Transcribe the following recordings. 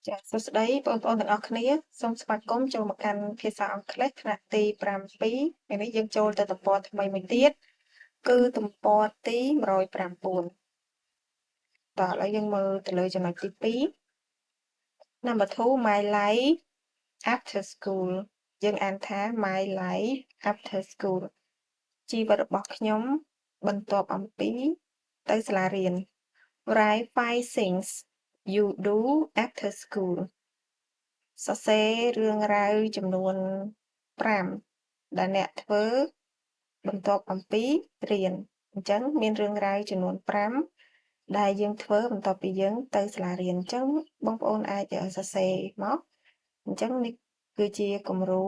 ចាសួស្តីបងប្អូនទាំងអស់គ្នាសូមស្វាគមន៍ចូលមកកាន់ភាសាអង់គ្លេសថ្នាក់ទី7ថ្ងៃនេះយើងចូលទៅទំព័រថ្មីមួយទៀតគឺទំព័រទី109តោះឥឡូវយើងមើលទៅលើចំណុចទី2 Number 2 My life after school យើងអានថា My life after school ជីវិតរបស់ខ្ញុំបន្ទាប់អំពីទៅសាលារៀន Write 5 things you do after schoolសរសេររឿងរ៉ាវចំនួន5ដែលអ្នកធ្វើបន្ទាប់អំពីរៀនអញ្ចឹងមានរឿងរ៉ាវចំនួន5ដែលយើងធ្វើបន្ទាប់ពីយើងទៅសាលារៀនអញ្ចឹងបងប្អូនអាចសរសេរមកអញ្ចឹងនេះគឺជាគំរូ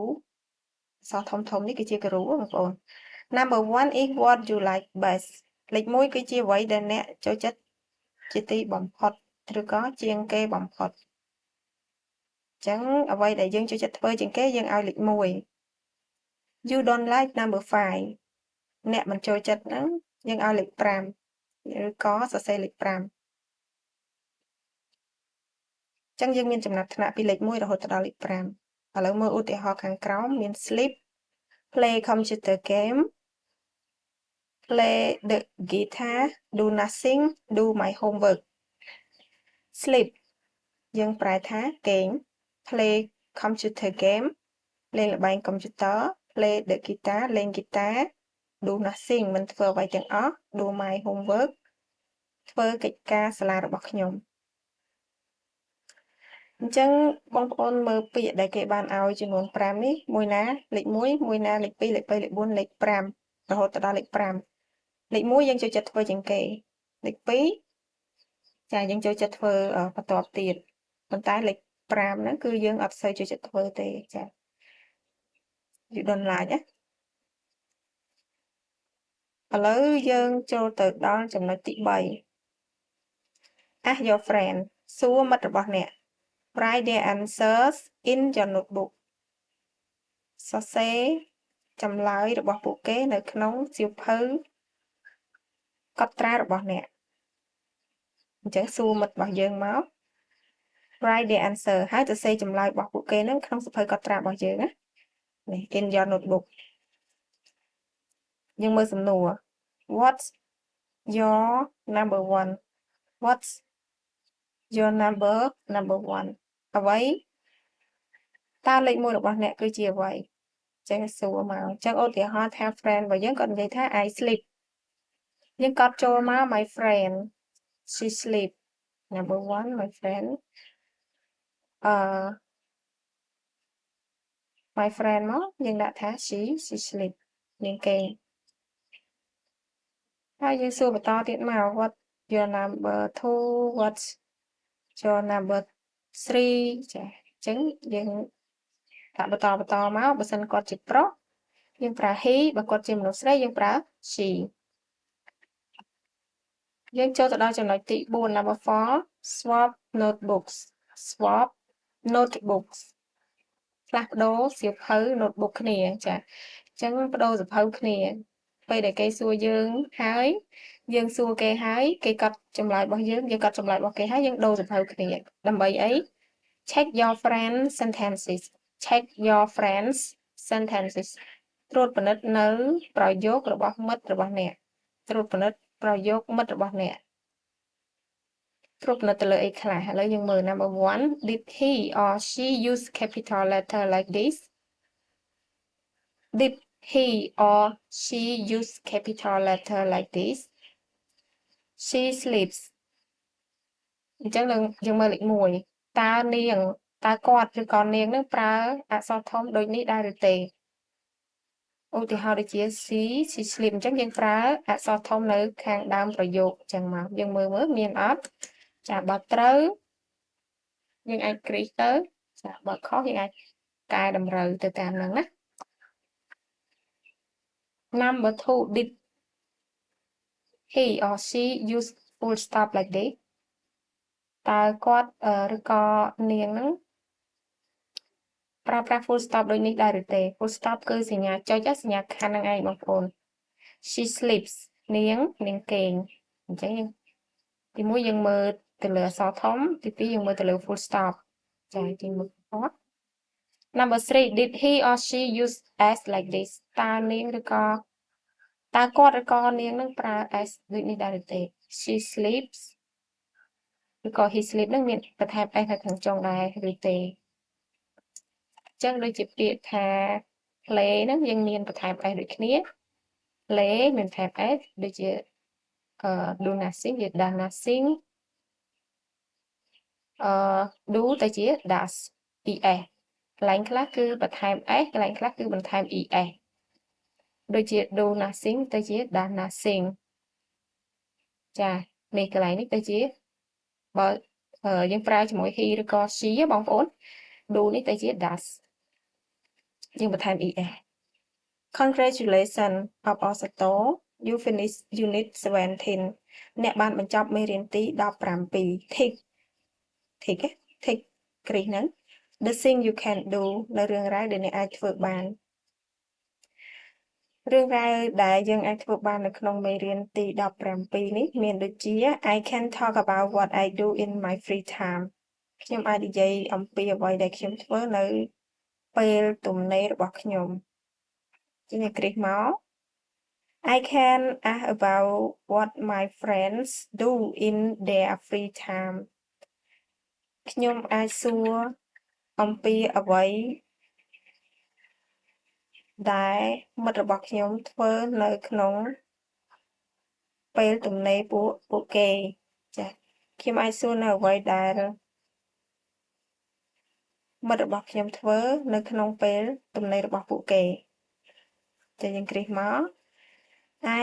អក្សរធំនេះគឺជាគំរូបងប្អូន Number 1 is what you like best លេខ1គឺជាអ្វីដែលអ្នកចូលចិត្តជាទីបំផុតឬក៏ជាងគេបំផុតចឹងអ្វីដែលយើងចូលចិត្តធ្វើជាងគេយើងឲ្យលេខ1 You don't like number 5 អ្នកមិនចូលចិត្តហ្នឹងយើងឲ្យលេខ5ឬក៏សរសេរលេខ5ចឹងយើងមានចំណាត់ថ្នាក់ពីលេខ1រហូតដល់លេខ5ឥឡូវមើលឧទាហរណ៍ខាងក្រោមមាន sleep play computer game play the guitar do nothing do my homework sleep យើងប្រែថាគេង play computer game លេងល្បែងកុំព្យូទ័រ play the guitar លេងហ្គីតា do nothing មិនធ្វើអ្វីទាំងអស់ do my homework ធ្វើកិច្ចការសាលារបស់ខ្ញុំអញ្ចឹងបងប្អូនមើលពាក្យដែលគេបានឲ្យចំនួន5នេះមួយណាលេខ1មួយណាលេខ2លេខ3លេខ4លេខ5រហូតដល់លេខ5លេខ1យើងចូលចិត្តធ្វើជាងគេលេខ2ចាយើងចូលចិត្តធ្វើបន្ទាប់ទៀតប៉ុន្តែលេខ5ហ្នឹងគឺយើងអត់សូវចូលចិត្តធ្វើទេចា you don't like ណាឥឡូវយើងចូលទៅដល់ចំណុចទី3 Ask your friend សួរមិត្តរបស់អ្នក Write their answers in your notebook សរសេរចម្លើយរបស់ពួកគេនៅក្នុងសៀវភៅកត់ត្រារបស់អ្នកអញ្ចឹងសួរមិត្តរបស់យើងមក Write their answer ហើយសរសេរចម្លើយរបស់ពួកគេនឹងក្នុងសៀវភៅកត់ត្រារបស់យើងណានេះ in your notebook យើងមើលសំណួរ What's your number 1 What's your number 1អ្វីតើលេខ1របស់អ្នកគឺជាអ្វីចឹងសួរមកចឹងឧទាហរណ៍ថា friend របស់យើងគាត់និយាយថា I sleep យើងកត់ចូលមក my friend she sleep number 1 my friend my friend មកយើងដាក់ថា she sleep នាងគេងហើយយើងសួរបន្តទៀតមក what your number 2 what's your number 3ចាអញ្ចឹងយើងដាក់បន្តមកបើសិនគាត់ជាប្រុសយើងប្រើ he បើគាត់ជាមនុស្សស្រីយើងប្រើ she យើងចូលទៅដល់ចំណុចទី4 number 4 swap notebooks swap notebooks ផ្លាស់ប្ដូរសៀវភៅ notebook គ្នាចាអញ្ចឹងប្ដូរសៀវភៅគ្នាពេលដែលគេសួរយើងហើយយើងសួរគេហើយគេកត់ចម្លើយរបស់យើងកត់ចម្លើយរបស់គេហើយយើងដូរសៀវភៅគ្នាដើម្បីអី check your friend sentences check your friends sentences ត្រួតពិនិត្យនៅប្រយោគរបស់មិត្តរបស់អ្នកត្រួតពិនិត្យប្រយោគមិត្តរបស់អ្នកត្រួតពិនិត្យទៅលើអីខ្លះឥឡូវយើងមើល number 1 did he or she use capital letter like this did he or she use capital letter like this she sleeps អញ្ចឹងយើងមើលលេខ1តើនាងតើគាត់ឬក៏នាងនឹងប្រើអក្សរធំដូចនេះដែរឬទេឧទាហរណ៍ដូចជា she sleep អញ្ចឹងយើងប្រើអក្សរធំនៅខាងដើមប្រយោគអញ្ចឹងមកយើងមើលមានអត់ចាបើត្រូវយើងអាចគ្រីសទៅចាបើខុសយើងអាចកែតម្រូវទៅតាមហ្នឹងណា Number 2 did he or she use full stop like this តើគាត់ឬក៏នាងហ្នឹងប្រើប្រាស់ full stop ដូចនេះដែរឬទេ full stop គឺសញ្ញាចុចសញ្ញាខានហ្នឹងឯងបងប្អូន she sleeps នាងគេងអញ្ចឹងទី1យើងមើលទៅលើអក្សរធំទី2យើងមើលទៅលើ full stop ចាទី1អត់ Number 3 did he or she use s like this តើនាងឬក៏តើគាត់ឬក៏នាងនឹងប្រើ s ដូចនេះដែរឬទេ she sleeps ឬក៏ he sleep នឹងមានបន្ថែម s នៅខាងចុងដែរឬទេអញ្ចឹងដូចជាពាក្យថា play ហ្នឹងយើងមានបន្ថែម s ដូចគ្នា play មានបន្ថែម s ដូចជា do nothing វា does nothing do ទៅជា does es កន្លែងខ្លះគឺបន្ថែម s កន្លែងខ្លះគឺបន្ថែម es ដូចជា do nothing ទៅជា does nothing ចានេះកន្លែងនេះទៅជាបើយើងប្រើជាមួយ he ឬក៏ she បងប្អូន do នេះទៅជា does យើងបន្ថែម es Congratulations អបអរសាទរ you finish unit 17អ្នកបានបញ្ចប់មេរៀនទី17 tick tick គ្រីសហ្នឹង the thing you can do នៅរឿងរ៉ាវដែលអ្នកអាចធ្វើបានរឿងរ៉ាវដែលយើងអាចធ្វើបាននៅក្នុងមេរៀនទី17នេះមានដូចជា I can talk about what I do in my free time ខ្ញុំអាចនិយាយអំពីអ្វីដែលខ្ញុំធ្វើនៅពេលទំនេររបស់ខ្ញុំជាអ្នកគ្រីសមក I can ask about what my friends do in their free time ខ្ញុំអាចសួរអំពីអ្វីដែលមិត្តរបស់ខ្ញុំធ្វើនៅក្នុងពេលទំនេរពួកគេចា៎ខ្ញុំអាចសួរនៅអ្វីដែលមិត្តរបស់ខ្ញុំធ្វើនៅក្នុងពេលទំនេររបស់ពួកគេចា៎យើងគ្រីសមក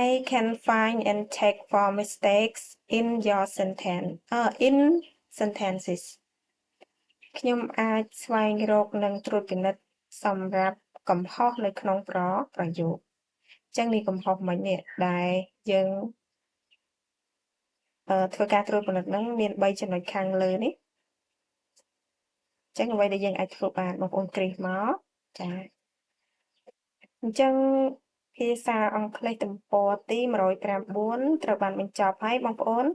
I can find and check for mistakes in your sentence in sentences ខ្ញុំអាចស្វែងរកនិងត្រួតពិនិត្យសម្រាប់កំហុសនៅក្នុងប្រយោគអញ្ចឹងនេះកំហុសមិញនេះដែលយើងធ្វើការត្រួតពិនិត្យហ្នឹងមាន3ចំណុចខាងលើនេះអញ្ចឹងអ្វីដែលយើងអាចធ្វើបានបងប្អូនគ្រីសមកចា៎អញ្ចឹងភាសាអង់គ្លេសទំព័រទី109ត្រូវបានបញ្ចប់ហើយបងប្អូន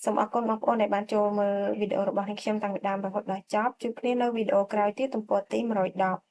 សូមអរគុណបងប្អូនដែលបានចូលមើលវីដេអូរបស់ខ្ញុំតាំងពីដើមរហូតដល់ចប់ជួបគ្នានៅវីដេអូក្រោយទៀតទំព័រទី110